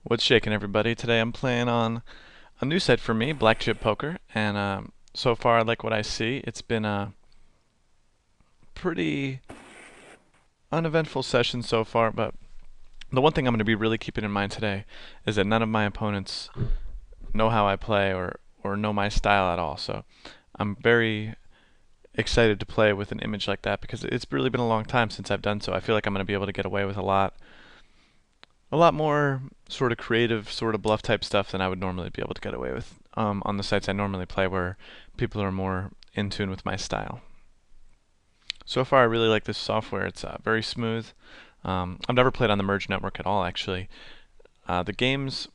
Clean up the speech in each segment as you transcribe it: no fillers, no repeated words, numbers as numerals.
What's shaking, everybody? Today I'm playing on a new site for me, Black Chip Poker, and so far I like what I see. It's been a pretty uneventful session so far, but the one thing I'm going to be really keeping in mind today is that none of my opponents know how I play or know my style at all. So I'm very excited to play with an image like that because it's really been a long time since I've done so. I feel like I'm going to be able to get away with a lot more sort of creative, sort of bluff type stuff than I would normally be able to get away with on the sites I normally play where people are more in tune with my style. So far, I really like this software. It's very smooth. I've never played on the Merge network at all, actually. The games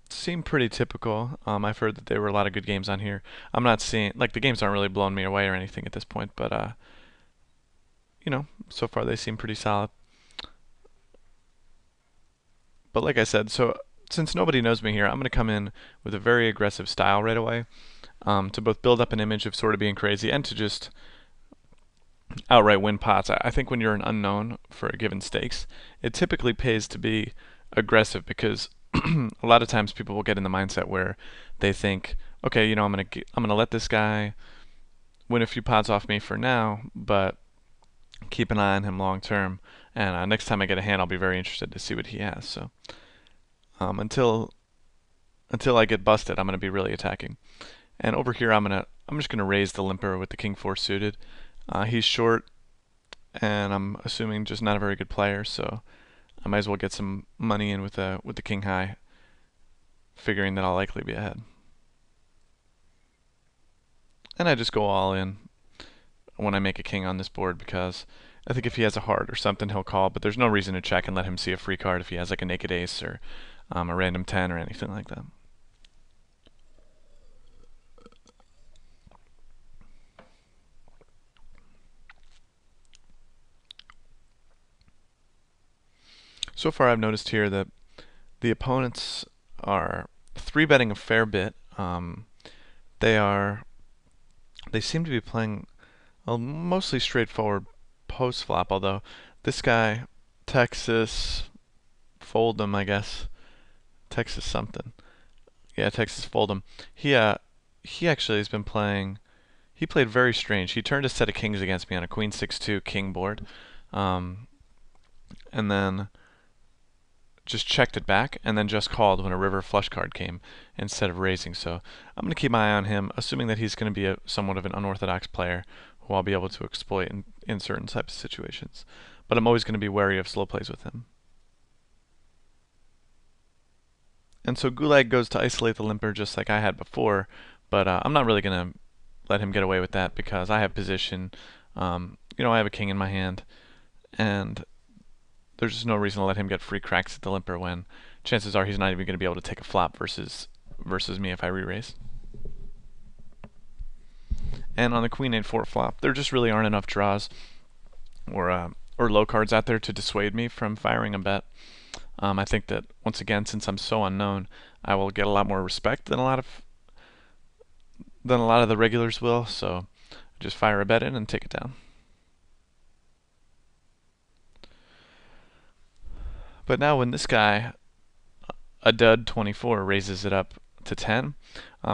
seem pretty typical. I've heard that there were a lot of good games on here. I'm not seeing, like, the games aren't really blowing me away or anything at this point, but, so far they seem pretty solid. But like I said, so since nobody knows me here, I'm going to come in with a very aggressive style right away to both build up an image of sort of being crazy and to just outright win pots. I think when you're an unknown for a given stakes, it typically pays to be aggressive because a lot of times people will get in the mindset where they think, okay, I'm gonna let this guy win a few pots off me for now, but keep an eye on him long term. And next time I get a hand, I'll be very interested to see what he has. So until I get busted, I'm gonna be really attacking. And over here, I'm just gonna raise the limper with the king four suited. He's short, and I'm assuming just not a very good player, so I might as well get some money in with the king high, figuring that I'll likely be ahead. And I just go all in when I make a king on this board because I think if he has a heart or something, he'll call, but there's no reason to check and let him see a free card if he has like a naked ace or a random 10 or anything like that. So far, I've noticed here that the opponents are three betting a fair bit. They are they seem to be playing a mostly straightforward post flop, although this guy, Texas Foldem, I guess. Texas something. Yeah, Texas Foldem. He actually has been playing. He played very strange. He turned a set of kings against me on a queen 6-2 king board, um, and then just checked it back, and then just called when a river flush card came instead of raising. So I'm going to keep my eye on him, assuming that he's going to be somewhat of an unorthodox player who I'll be able to exploit in certain types of situations. But I'm always going to be wary of slow plays with him. And so Gulag goes to isolate the limper just like I had before, but I'm not really going to let him get away with that because I have position. I have a king in my hand, and there's just no reason to let him get free cracks at the limper when chances are he's not even going to be able to take a flop versus me if I re-raise. And on the queen 8-4 flop, there just really aren't enough draws or low cards out there to dissuade me from firing a bet. I think that once again, since I'm so unknown, I will get a lot more respect than a lot of the regulars will. So just fire a bet in and take it down. But now when this guy, a dud 24, raises it up to 10,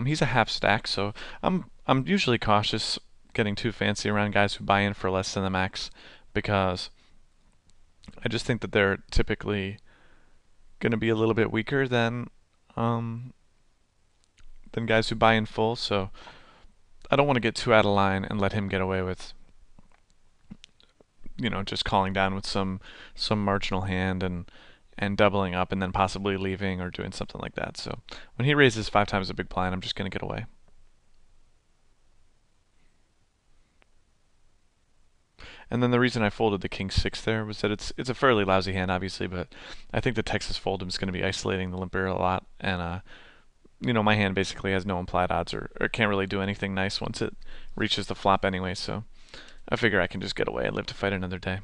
he's a half stack. So I'm usually cautious getting too fancy around guys who buy in for less than the max because I just think that they're typically going to be a little bit weaker um, than guys who buy in full. So I don't want to get too out of line and let him get away with, just calling down with some marginal hand and doubling up and then possibly leaving or doing something like that. So when he raises 5 times a big blind, I'm just going to get away. And then the reason I folded the king 6 there was that it's a fairly lousy hand, obviously, but I think the Texas Foldem is going to be isolating the limper a lot, and my hand basically has no implied odds or can't really do anything nice once it reaches the flop anyway. So I figure I can just get away and live to fight another day.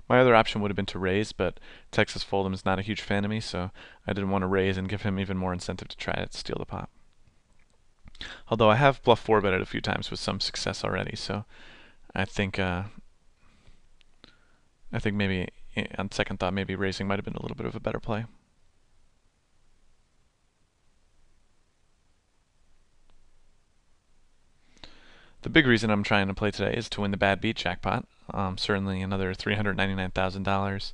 My other option would have been to raise, but Texas Foldem is not a huge fan of me, so I didn't want to raise and give him even more incentive to try to steal the pot. Although I have bluff 4-betted a few times with some success already, so I think maybe on second thought, maybe raising might have been a little bit of a better play. The big reason I'm trying to play today is to win the bad beat jackpot. Certainly another $399,000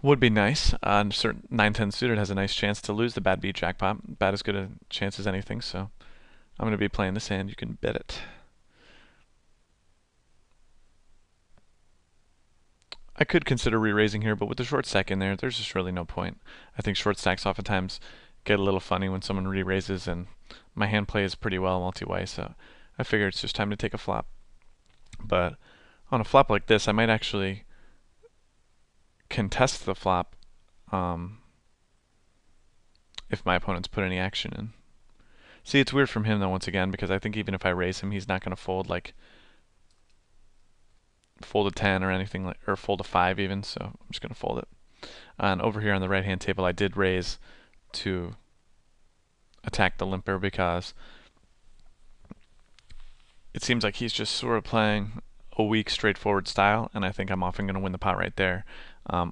would be nice. Certain 9-10 suited has a nice chance to lose the bad beat jackpot. About as good a chance as anything, so I'm going to be playing this hand. You can bet it. I could consider re-raising here, but with the short stack in there, there's just really no point. I think short stacks oftentimes get a little funny when someone re-raises, and my hand plays pretty well multi-way, so I figure it's just time to take a flop. But on a flop like this, I might actually contest the flop if my opponent's put any action in. See, it's weird from him though, once again, because I think even if I raise him, he's not going to fold fold a 10 or anything like, or fold a 5 even, so I'm just going to fold it. And over here on the right hand table, I did raise to attack the limper because it seems like he's just sort of playing a weak, straightforward style, and I think I'm often going to win the pot right there,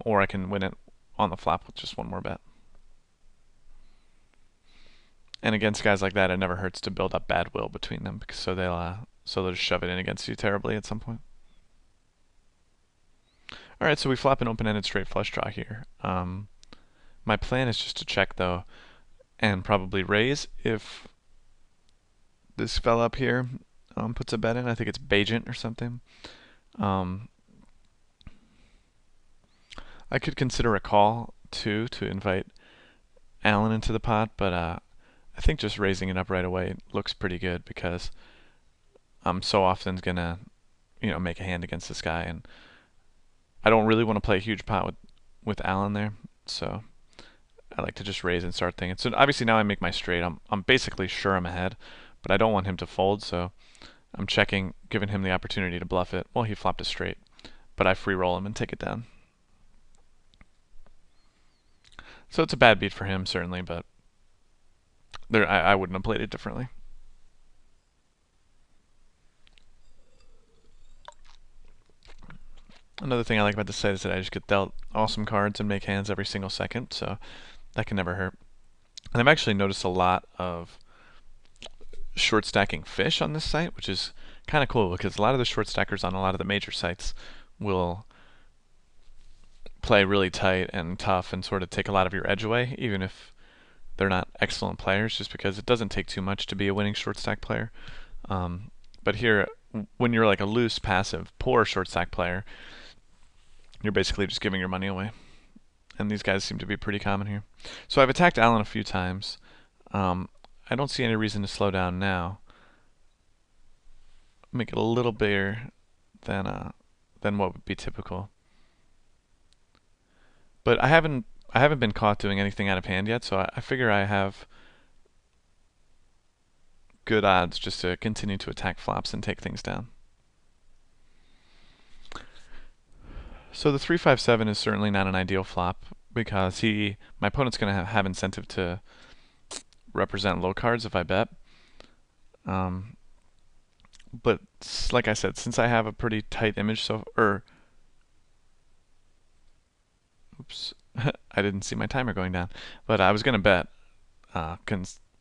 or I can win it on the flop with just one more bet. And against guys like that, it never hurts to build up bad will between them, because so they'll just shove it in against you terribly at some point. All right, so we flop an open-ended straight flush draw here. My plan is just to check though, and probably raise if this fella up here puts a bet in. I think it's Bajent or something. I could consider a call too to invite Allen into the pot, but I think just raising it up right away looks pretty good because I'm so often gonna, make a hand against this guy, and I don't really want to play a huge pot with Allen there, so I like to just raise and start thinking. So obviously now I make my straight. I'm basically sure I'm ahead, but I don't want him to fold, so I'm checking, giving him the opportunity to bluff it. Well, he flopped a straight, but I free roll him and take it down. So it's a bad beat for him certainly, but I wouldn't have played it differently. Another thing I like about this site is that I just get dealt awesome cards and make hands every single second, so that can never hurt. And I've actually noticed a lot of short stacking fish on this site, which is kind of cool because a lot of the short stackers on a lot of the major sites will play really tight and tough and sort of take a lot of your edge away, even if they're not excellent players, just because it doesn't take too much to be a winning short stack player. But here, when you're like a loose, passive, poor short stack player, you're basically just giving your money away. And these guys seem to be pretty common here. So I've attacked Allen a few times. I don't see any reason to slow down now. Make it a little bigger than what would be typical. But I haven't been caught doing anything out of hand yet, so I figure I have good odds just to continue to attack flops and take things down. So the 3-5-7 is certainly not an ideal flop because my opponent's going to have incentive to represent low cards if I bet. But like I said, since I have a pretty tight image, oops, I didn't see my timer going down, but I was going to bet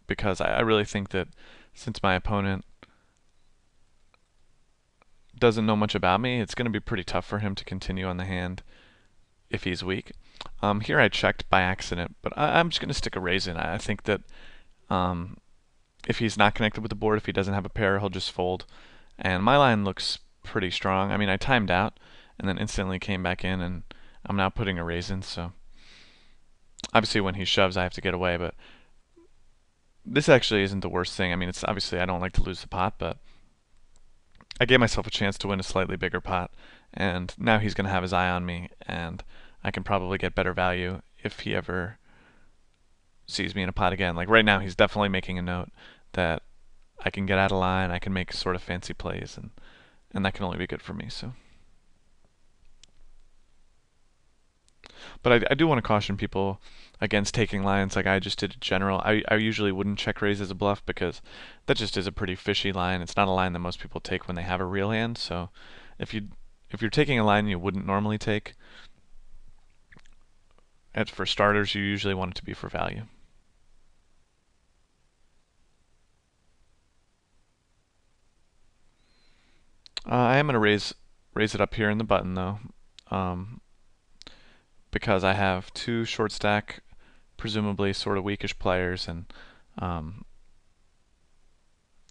because I really think that since my opponent doesn't know much about me, it's going to be pretty tough for him to continue on the hand if he's weak. Here I checked by accident, but I'm just going to stick a raise in. I think that if he's not connected with the board, if he doesn't have a pair, he'll just fold. And my line looks pretty strong. I mean, I timed out and then instantly came back in, and I'm now putting a raise in. So obviously when he shoves, I have to get away, but this actually isn't the worst thing. I mean, it's obviously I don't like to lose the pot, but I gave myself a chance to win a slightly bigger pot, and now he's going to have his eye on me, and I can probably get better value if he ever sees me in a pot again. Like right now, he's definitely making a note that I can get out of line, I can make sort of fancy plays, and that can only be good for me. So, but I do want to caution people against taking lines like I just did in general. I usually wouldn't check raise as a bluff because that just is a pretty fishy line. It's not a line that most people take when they have a real hand. So if if you're taking a line you wouldn't normally take, for starters, you usually want it to be for value. I am going to raise it up here in the button though, um, because I have two short stack, presumably sort of weakish players, and um,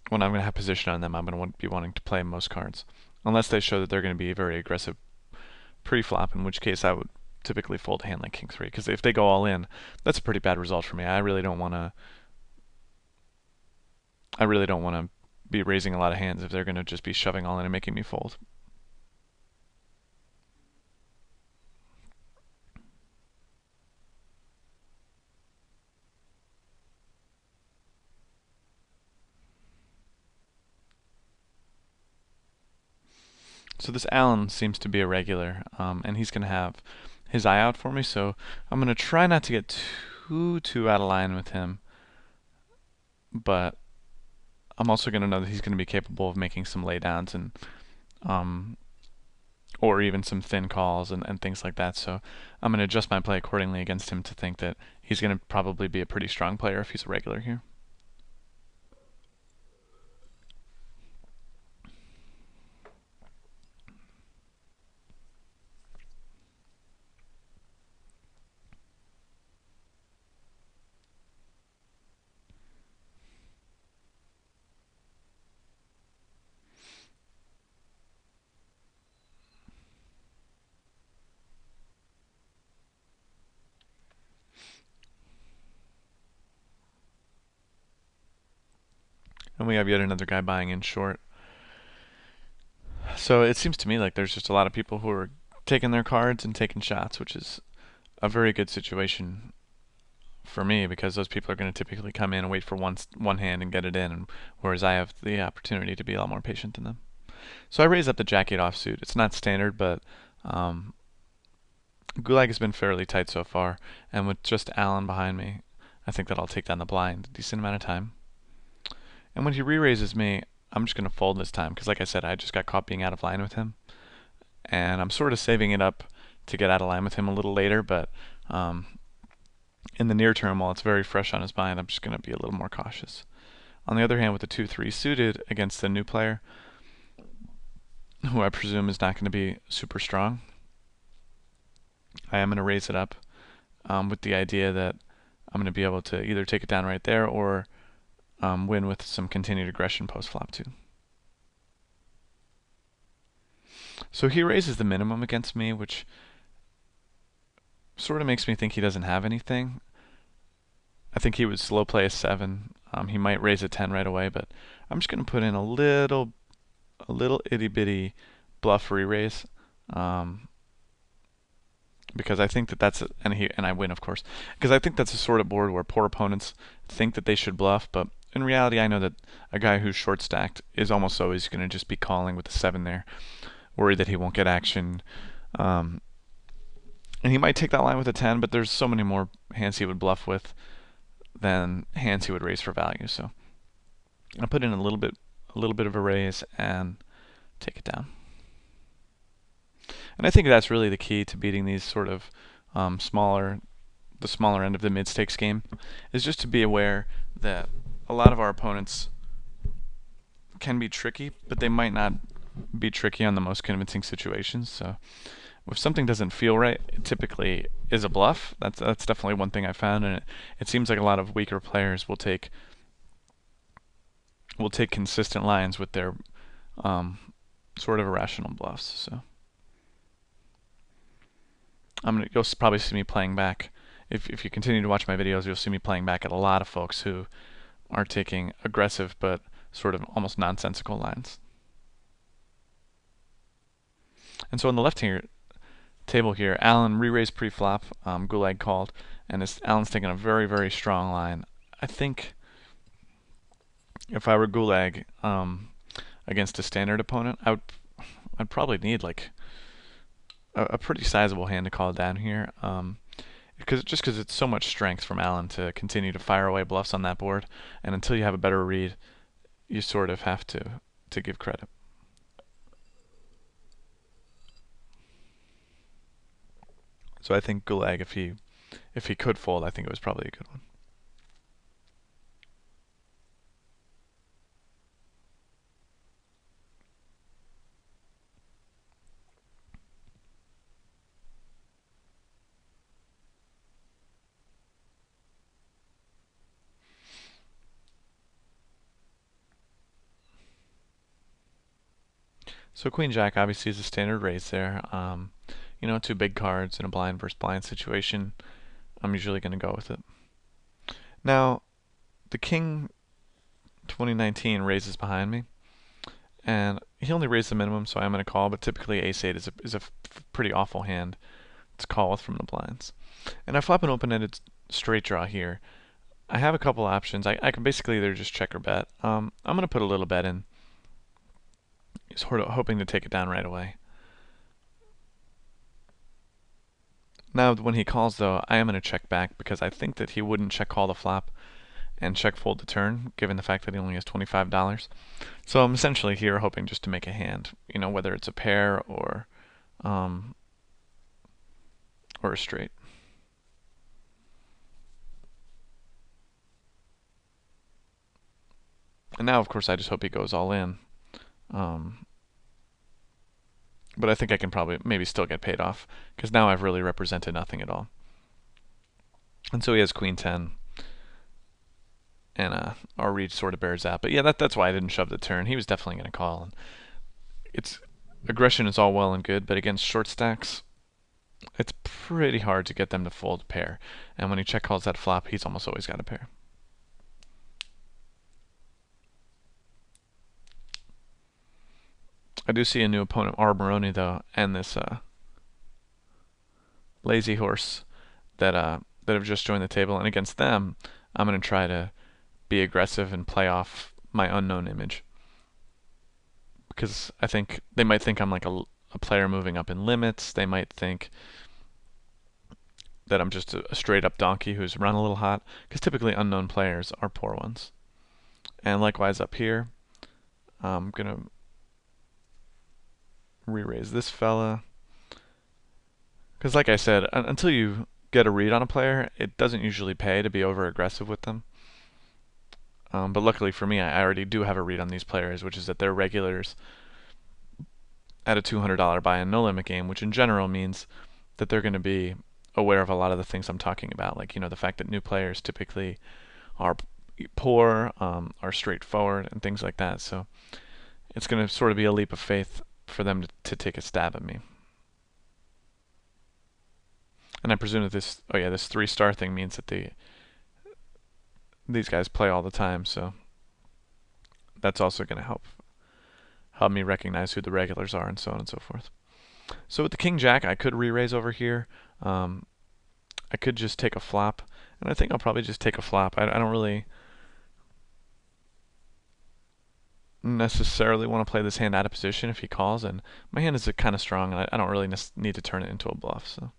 when I'm going to have position on them, I'm going to be wanting to play most cards, unless they show that they're going to be very aggressive pre-flop, in which case I would typically fold a hand like King 3, because if they go all in, that's a pretty bad result for me. I really don't want to be raising a lot of hands if they're going to just be shoving all in and making me fold. So this Alan seems to be a regular, and he's going to have his eye out for me, so I'm going to try not to get too out of line with him, but I'm also going to know that he's going to be capable of making some laydowns and or even some thin calls and things like that, so I'm going to adjust my play accordingly against him to think that he's going to probably be a pretty strong player if he's a regular here. And we have yet another guy buying in short. So it seems to me like there's just a lot of people who are taking their cards and taking shots, which is a very good situation for me, because those people are going to typically come in and wait for one hand and get it in, whereas I have the opportunity to be a lot more patient than them. So I raise up the Jack-8 offsuit. It's not standard, but Gulag has been fairly tight so far, and with just Allen behind me, I think that I'll take down the blind a decent amount of time. And when he re-raises me, I'm just going to fold this time, because like I said, I just got caught being out of line with him. And I'm sort of saving it up to get out of line with him a little later, but in the near term, while it's very fresh on his mind, I'm just going to be a little more cautious. On the other hand, with the 2-3 suited against the new player, who I presume is not going to be super strong, I am going to raise it up with the idea that I'm going to be able to either take it down right there or win with some continued aggression post-flop too. So he raises the minimum against me, which sort of makes me think he doesn't have anything. I think he would slow play a 7. He might raise a 10 right away, but I'm just going to put in a little itty bitty bluff re-raise, because I think that's and I win, of course, because I think that's a sort of board where poor opponents think that they should bluff, but in reality, I know that a guy who's short stacked is almost always going to just be calling with the 7 there, worried that he won't get action. And he might take that line with a 10, but there's so many more hands he would bluff with than hands he would raise for value. So I'll put in a little bit of a raise and take it down. And I think that's really the key to beating these sort of the smaller end of the mid-stakes game, is just to be aware that a lot of our opponents can be tricky, but they might not be tricky on the most convincing situations. So if something doesn't feel right, it typically is a bluff. That's definitely one thing I found, and it seems like a lot of weaker players will take consistent lines with their sort of irrational bluffs. So you'll probably see me playing back. If you continue to watch my videos, you'll see me playing back at a lot of folks who are taking aggressive but sort of almost nonsensical lines. And so on the left here table here, Alan re-raised pre-flop, Gulag called, and Alan's taking a very, very strong line. I think if I were Gulag against a standard opponent, I'd probably need like a pretty sizable hand to call down here, because it's so much strength from Alan to continue to fire away bluffs on that board, and until you have a better read, you sort of have to give credit. So I think Gulag, if he could fold, I think it was probably a good one. So Queen Jack obviously is a standard raise there. You know, two big cards in a blind versus blind situation. I'm usually going to go with it. Now, the King 2019 raises behind me, and he only raised the minimum, so I'm going to call. But typically, Ace-8 is a pretty awful hand to call with from the blinds. And I flop an open-ended straight draw here. I have a couple options. I can basically either just check or bet. I'm going to put a little bet in, sort of hoping to take it down right away. Now, when he calls, though, I am going to check back because I think that he wouldn't check call the flop and check fold the turn, given the fact that he only has $25. So I'm essentially here hoping just to make a hand, you know, whether it's a pair or a straight. And now, of course, I just hope he goes all in. But I think I can probably maybe still get paid off because now I've really represented nothing at all. And so he has Queen 10. And our reach sort of bears out. But yeah, that's why I didn't shove the turn. He was definitely going to call. And it's aggression is all well and good, but against short stacks, it's pretty hard to get them to fold a pair. And when he check calls that flop, he's almost always got a pair. I do see a new opponent, Arboroni, though, and this Lazy Horse that have just joined the table. And against them, I'm going to try to be aggressive and play off my unknown image. Because I think they might think I'm like a player moving up in limits. They might think that I'm just a straight up donkey who's run a little hot. Because typically unknown players are poor ones. And likewise up here, I'm going to re-raise this fella. Because like I said, until you get a read on a player, it doesn't usually pay to be over aggressive with them. But luckily for me, I already do have a read on these players, which is that they're regulars at a $200 buy-in no limit game, which in general means that they're going to be aware of a lot of the things I'm talking about, like, you know, the fact that new players typically are poor, are straightforward, and things like that. So it's going to sort of be a leap of faith for them to take a stab at me. And I presume that this 3-star thing means that these guys play all the time, so that's also going to help me recognize who the regulars are and so on and so forth. So with the King Jack, I could re-raise over here. I could just take a flop, and I think I'll probably just take a flop. I don't really necessarily want to play this hand out of position if he calls, and my hand is kind of strong, and I don't really need to turn it into a bluff. So.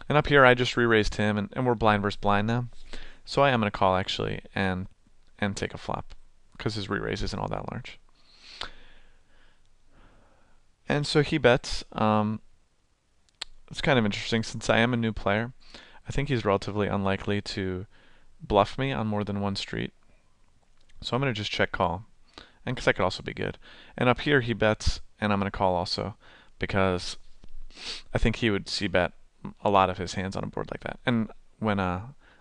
And up here, I just re-raised him, and we're blind versus blind now. So I am going to call, actually, and take a flop, because his re-raise isn't all that large. And so he bets. It's kind of interesting, since I am a new player. I think he's relatively unlikely to bluff me on more than one street. So I'm going to just check call, and because that could also be good. And up here, he bets, and I'm going to call also, because I think he would c-bet a lot of his hands on a board like that. And when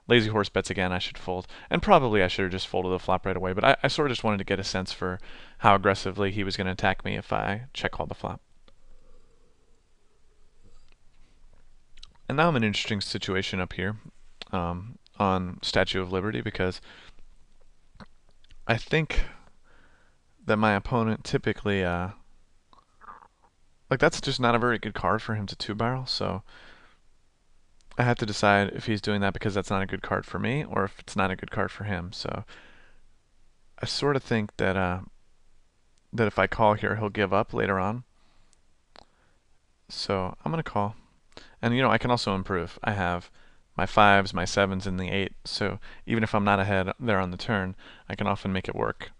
Lazy Horse bets again, I should fold. And probably I should have just folded the flop right away, but I sort of just wanted to get a sense for how aggressively he was going to attack me if I check called the flop. And now I'm in an interesting situation up here on Statue of Liberty, because I think that my opponent typically, like, that's just not a very good card for him to two-barrel, so I have to decide if he's doing that because that's not a good card for me, or if it's not a good card for him. So I sort of think that that if I call here, he'll give up later on. So I'm going to call. And, you know, I can also improve. I have my 5s, my 7s, and the 8. So even if I'm not ahead there on the turn, I can often make it work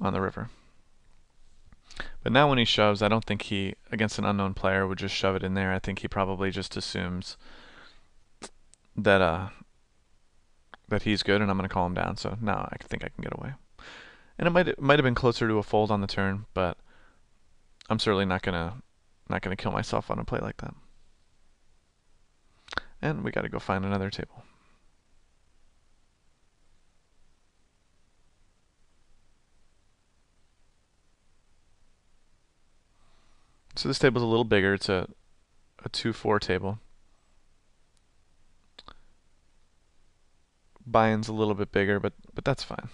on the river. But now when he shoves, I don't think he, against an unknown player, would just shove it in there. I think he probably just assumes that that he's good and I'm going to call him down. So now I think I can get away. And it might have been closer to a fold on the turn, but I'm certainly not gonna kill myself on a play like that. And we got to go find another table. So this table's a little bigger. It's a 2-4 table. Buy-in's a little bit bigger, but that's fine.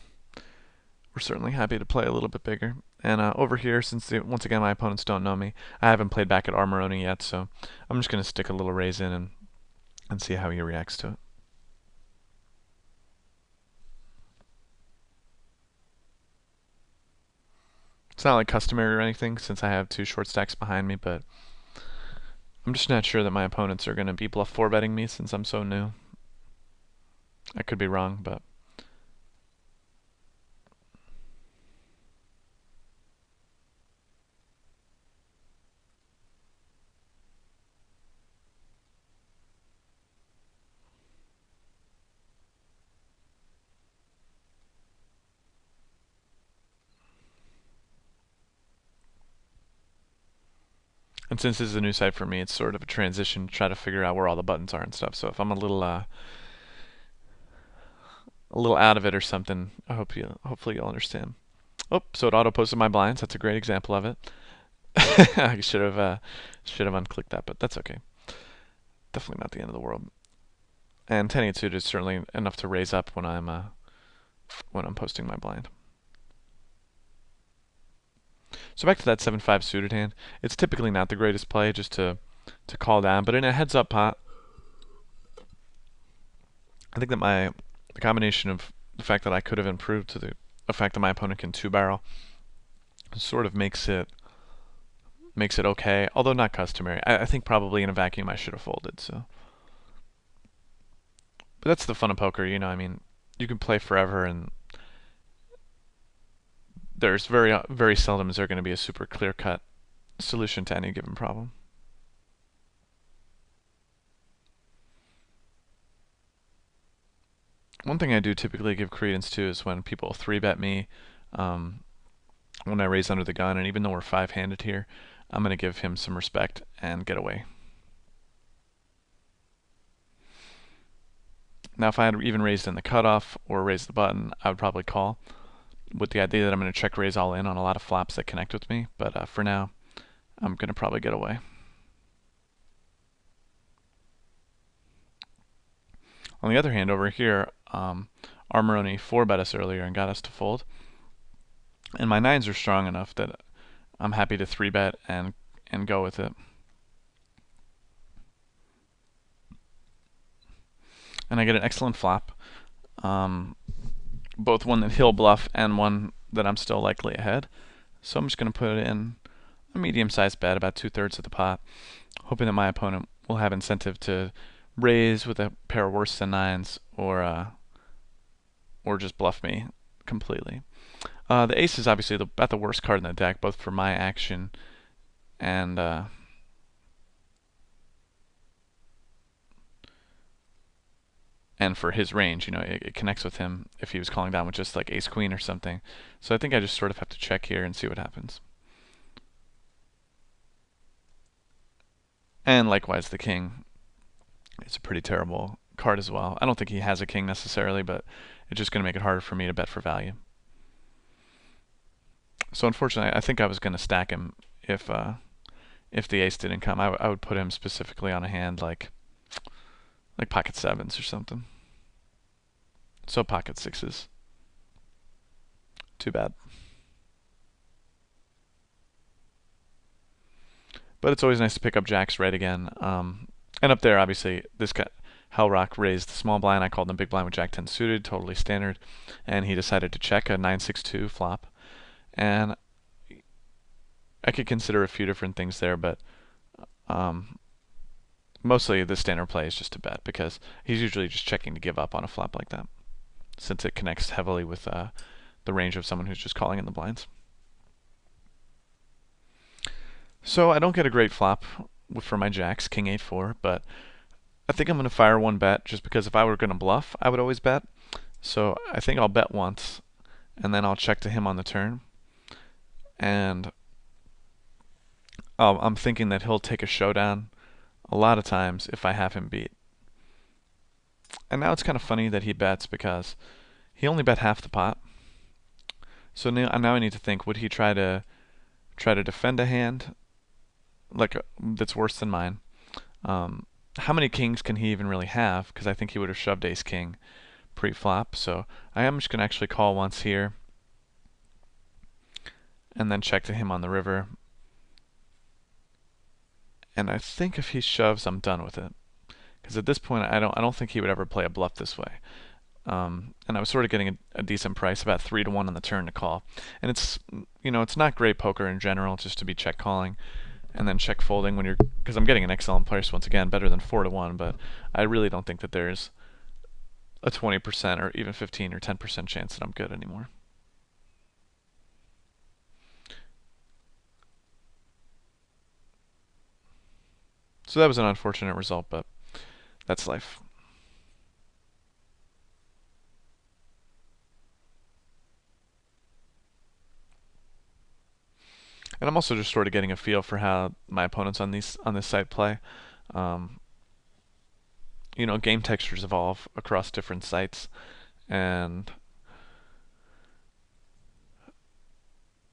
We're certainly happy to play a little bit bigger. And over here, since once again my opponents don't know me, I haven't played back at Armoroni yet, so I'm just going to stick a little raise in and see how he reacts to it. It's not like customary or anything since I have 2 short stacks behind me, but I'm just not sure that my opponents are going to be bluff 4 betting me since I'm so new. I could be wrong, but and since this is a new site for me, it's sort of a transition to try to figure out where all the buttons are and stuff. So if I'm a little out of it or something, hopefully you'll understand. Oh, so it auto posted my blinds. That's a great example of it. I should have unclicked that, but that's okay. Definitely not the end of the world. And 10-8 suited is certainly enough to raise up when I'm posting my blind. So back to that 7-5 suited hand. It's typically not the greatest play just to call down, but in a heads up pot, I think that the combination of the fact that I could have improved to the fact that my opponent can 2-barrel sort of makes it okay, although not customary. I think probably in a vacuum I should have folded. So, but that's the fun of poker, you know. I mean, you can play forever, and there's very seldom is there going to be a super clear-cut solution to any given problem. One thing I do typically give credence to is when people 3-bet me when I raise under the gun, and even though we're 5-handed here, I'm going to give him some respect and get away. Now if I had even raised in the cutoff or raised the button, I would probably call with the idea that I'm going to check raise all in on a lot of flops that connect with me, but for now, I'm going to probably get away. On the other hand, over here, Armoroni 4-bet us earlier and got us to fold. And my 9s are strong enough that I'm happy to 3-bet and go with it. And I get an excellent flop. Both one that he'll bluff and one that I'm still likely ahead. So I'm just going to put it in a medium-sized bet, about 2/3 of the pot, hoping that my opponent will have incentive to raise with a pair worse than 9s or just bluff me completely. The ace is obviously about the worst card in the deck, both for my action and for his range. You know, it connects with him if he was calling down with just like ace queen or something. So I think I just sort of have to check here and see what happens. And likewise the king. It's a pretty terrible card as well. I don't think he has a king necessarily, but it's just going to make it harder for me to bet for value. So unfortunately, I think I was going to stack him if the ace didn't come. I would put him specifically on a hand like pocket 7s or something. So pocket 6s. Too bad. But it's always nice to pick up jacks right again. And up there, obviously, this guy, Hellrock, raised the small blind. I called him big blind with jack 10 suited, totally standard. And he decided to check a 9-6-2 flop. And I could consider a few different things there, but mostly the standard play is just a bet because he's usually just checking to give up on a flop like that, since it connects heavily with the range of someone who's just calling in the blinds. So I don't get a great flop for my jacks, king 8-4, but I think I'm going to fire one bet just because if I were going to bluff, I would always bet. So I think I'll bet once, and then I'll check to him on the turn. And I'm thinking that he'll take a showdown a lot of times if I have him beat. And now it's kind of funny that he bets because he only bet half the pot. So now I need to think: would he try to defend a hand like that's worse than mine? How many kings can he even really have? Because I think he would have shoved ace king pre-flop. So I am just gonna actually call once here, and then check to him on the river. And I think if he shoves, I'm done with it. Because at this point, I don't think he would ever play a bluff this way. And I was sort of getting a decent price, about 3-1 on the turn to call. And it's not great poker in general, just to be check calling and then check folding when because I'm getting an excellent price once again, better than 4-1. But I really don't think that there's a 20% or even 15 or 10% chance that I'm good anymore. So that was an unfortunate result, but that's life. And I'm also just sort of getting a feel for how my opponents on this site play. Um, game textures evolve across different sites, and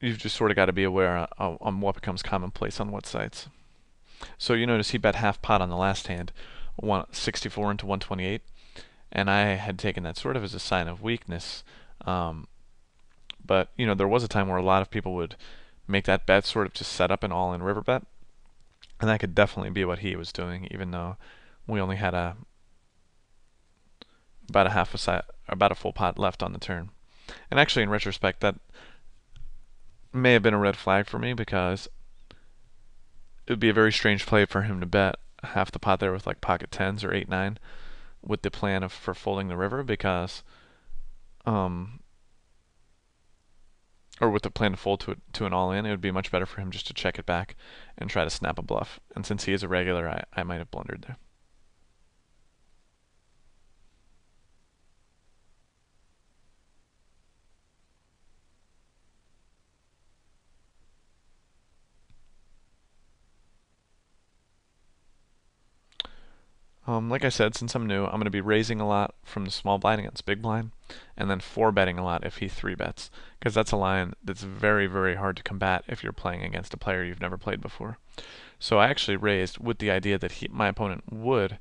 you've just sort of got to be aware on what becomes commonplace on what sites. So you notice he bet half pot on the last hand, 64 into 128, and I had taken that sort of as a sign of weakness. But there was a time where a lot of people would make that bet sort of just set up an all-in river bet, and that could definitely be what he was doing, even though we only had about a full pot left on the turn. And actually, in retrospect, that may have been a red flag for me because it would be a very strange play for him to bet half the pot there with like pocket tens or 8-9 with the plan for folding the river because or with the plan to fold to an all in. It would be much better for him just to check it back and try to snap a bluff. And since he is a regular, I might have blundered there. Like I said, since I'm new, I'm going to be raising a lot from the small blind against big blind, and then 4-betting a lot if he 3-bets, because that's a line that's very, very hard to combat if you're playing against a player you've never played before. So I actually raised with the idea that my opponent would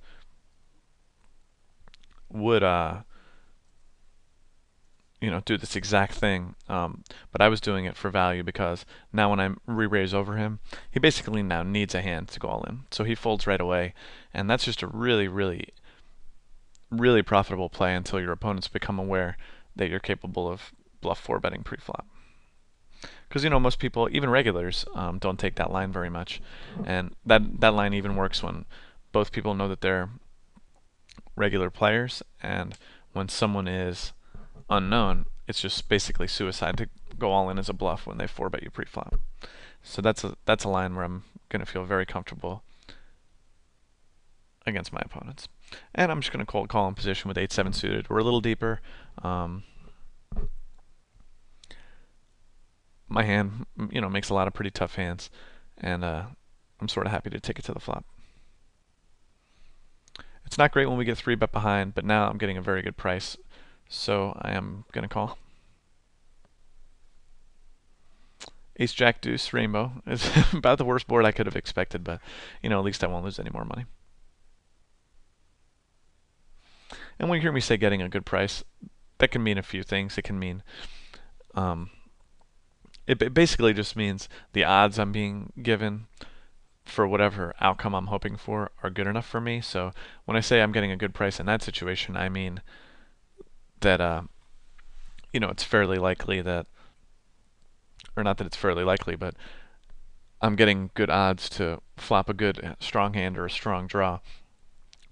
do this exact thing. But I was doing it for value because now when I re-raise over him, he basically now needs a hand to go all in. So he folds right away, and that's just a really, really, really profitable play until your opponents become aware that you're capable of bluff 4-betting pre-flop. Because most people, even regulars, don't take that line very much, and that line even works when both people know that they're regular players, and when someone is unknown, it's just basically suicide to go all in as a bluff when they 4-bet you pre-flop. So that's a line where I'm going to feel very comfortable against my opponents. And I'm just going to cold call in position with 8-7 suited. We're a little deeper. My hand, makes a lot of pretty tough hands, and I'm sort of happy to take it to the flop. It's not great when we get 3-bet behind, but now I'm getting a very good price, so I am going to call. Ace Jack Deuce Rainbow is about the worst board I could have expected, but at least I won't lose any more money. And when you hear me say getting a good price, that can mean a few things. It can mean it basically just means the odds I'm being given for whatever outcome I'm hoping for are good enough for me. So when I say I'm getting a good price in that situation, I mean that it's fairly likely that, or not that it's fairly likely, but I'm getting good odds to flop a good strong hand or a strong draw.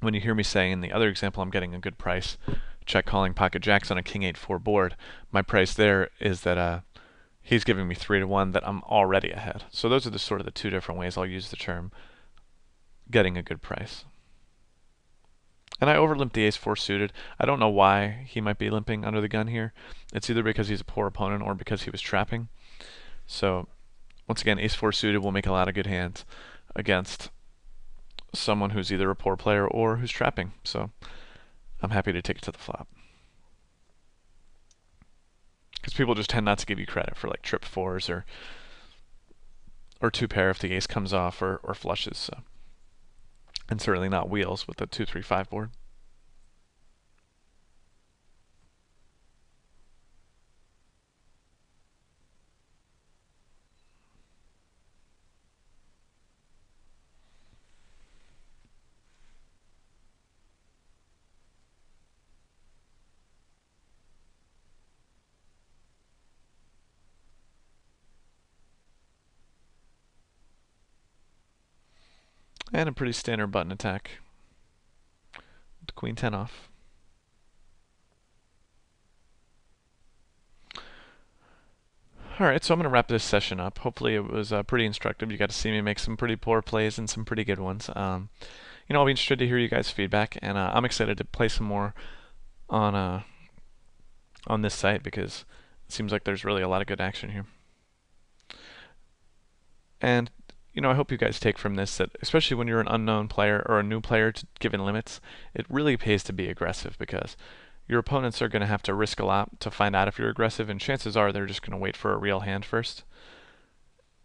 When you hear me say in the other example I'm getting a good price, check calling pocket jacks on a king 8-4 board, my price there is that he's giving me 3 to 1 that I'm already ahead. So those are the sort of the two different ways I'll use the term getting a good price. And I overlimped the ace-4 suited. I don't know why he might be limping under the gun here. It's either because he's a poor opponent or because he was trapping. So once again, ace-4 suited will make a lot of good hands against someone who's either a poor player or who's trapping. So I'm happy to take it to the flop. Because people just tend not to give you credit for like trip fours or two pair if the ace comes off or flushes. So. And certainly not wheels with the 2-3-5 board. And a pretty standard button attack. The queen 10 off. Alright, so I'm going to wrap this session up. Hopefully it was pretty instructive. You got to see me make some pretty poor plays and some pretty good ones. I'll be interested to hear you guys' feedback, and I'm excited to play some more on this site because it seems like there's really a lot of good action here. And I hope you guys take from this that, especially when you're an unknown player or a new player to given limits, it really pays to be aggressive because your opponents are going to have to risk a lot to find out if you're aggressive, and chances are they're just going to wait for a real hand first.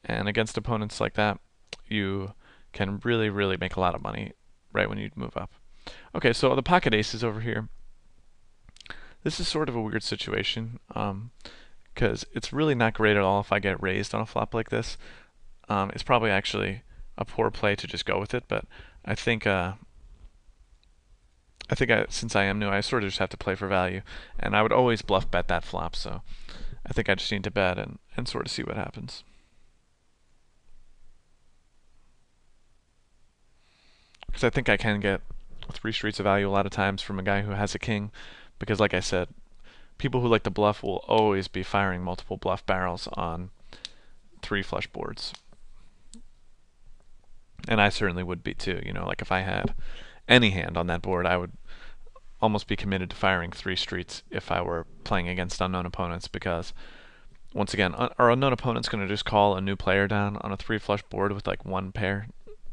And against opponents like that, you can really, really make a lot of money right when you move up. Okay, so the pocket aces over here. This is sort of a weird situation because it's really not great at all if I get raised on a flop like this. It's probably actually a poor play to just go with it, but I think since I am new, I sort of just have to play for value, and I would always bluff bet that flop. So I think I just need to bet and sort of see what happens. Because I think I can get 3 streets of value a lot of times from a guy who has a king, because like I said, people who like to bluff will always be firing multiple bluff barrels on 3 flush boards. And I certainly would be too. Like if I had any hand on that board, I would almost be committed to firing 3 streets if I were playing against unknown opponents, because once again, our unknown opponent's going to just call a new player down on a 3 flush board with like 1 pair.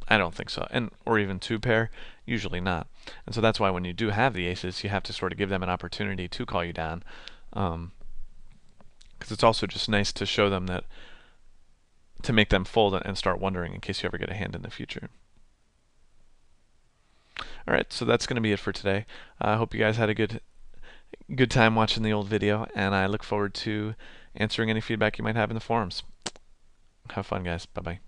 I don't think so. Or even 2 pair, usually not. And so that's why when you do have the aces, you have to sort of give them an opportunity to call you down. Because it's also just nice to show them that, to make them fold and start wondering in case you ever get a hand in the future. Alright, so that's going to be it for today. I hope you guys had a good time watching the old video, and I look forward to answering any feedback you might have in the forums. Have fun, guys. Bye-bye.